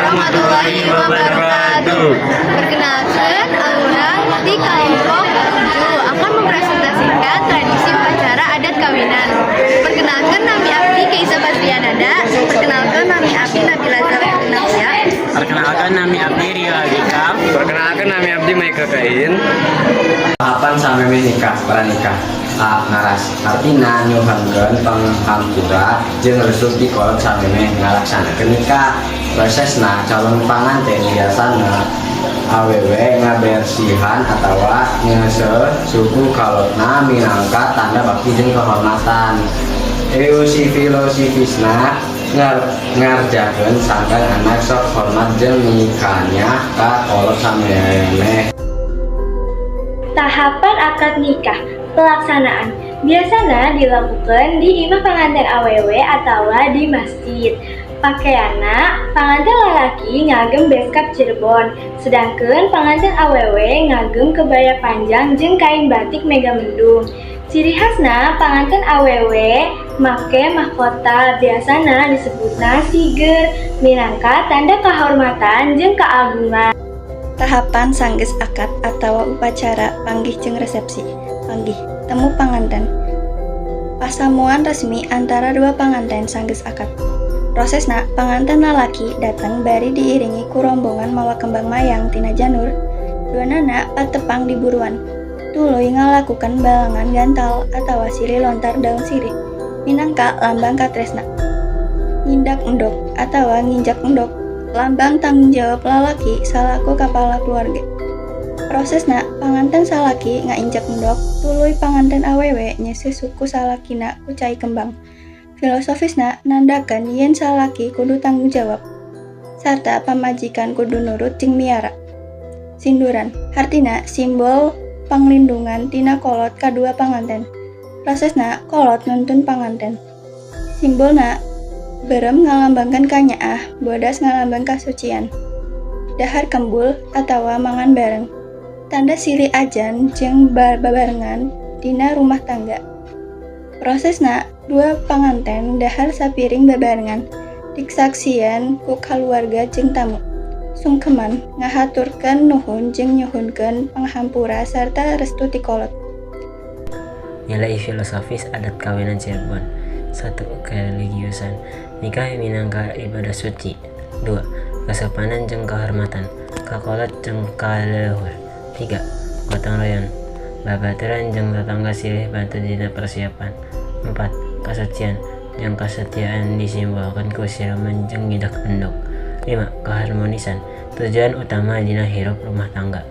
warahmatullahi wabarakatuh. Perkenalkan, Aura di kelompok 7 akan mempresentasikan tradisi upacara adat kawinan. Perkenalkan, nami abdi Keisa Bastianada. Perkenalkan, nami abdi Nabila Zalafia. Perkenalkan, nami abdi Rio Agika. Perkenalkan, nami abdi Michael Kain. Tahapan sameme nikah pranikah ngaras artina nyuhankeun panghampura jeung resep dikolot sameme ngalaksanakeun nikah. Prosesna calon panganten biasana awewe ngabersihan atawa ngeuseuh suku kalotna minangka tanda bakti jeung kehormatan. Filosofisna ngarjakeun sangkan anak sok hormat jeung nikahnya ka kolot sameme. Tahapan akad nikah. Pelaksanaan biasanya dilakukan di imah pengantin awewe atau di masjid. Pakaiana, pengantin lelaki ngagem beskap Cirebon, sedangkan pengantin awewe ngagem kebaya panjang jeung kain batik mega mendung. Ciri khasna pengantin awewe make mahkota, biasana disebutna siger, minangka tanda kehormatan jeung keagungan. Tahapan sanggeus akad atau upacara panggih jeung resepsi. Panggih, temu panganten. Pasamuan resmi antara dua panganten sanggeus akad. Prosesna, panganten lalaki datang bari diiringi ku rombongan mawa kembang mayang tina janur. Duanana patepang di buruan. Tuluy ngalakukan balangan gantal atawa siri lontar daun sirih. Minangka lambang katresna. Ngindak endog atawa nginjak endog. Lambang tanggung jawab lalaki salaku kepala keluarga. Prosesna, panganten salaki ngainjak endog, tuluy panganten awewe nyese suku salakina ku cai kembang. Filosofisna nandakan yen salaki kudu tanggung jawab, sarta pamajikan kudu nurut jeung miara. Sinduran, artina simbol panglindungan tina kolot kadua panganten. Prosesna, kolot nuntun panganten. Simbolna berem ngalambangkan kanyaah, bodas ngalambang kasucian. Dahar kembul atawa mangan bareng. Tanda silih ajan jeung babarengan dina rumah tangga. Prosesna, dua panganten dahar sapiring babarengan diksaksian ku kaluarga jeung tamu. Sungkeman ngahaturkeun nuhun jeung nyuhunkeun panghampura sarta restu ti kolot. Nilai filosofis adat kawinan Cirebon. 1. Kereligiusan. Nikah minangka ibadah suci. 2. Kesopanan jeung kehormatan kakolot jeung kaleluhur. 3. Gotong royong, babaturan jeung tetangga silih bantu dina persiapan. 4. Kasucian jeung kesetiaan disimbolkan ku siraman jeung ngidak endog. 5. Keharmonisan, tujuan utama dina hirup rumah tangga.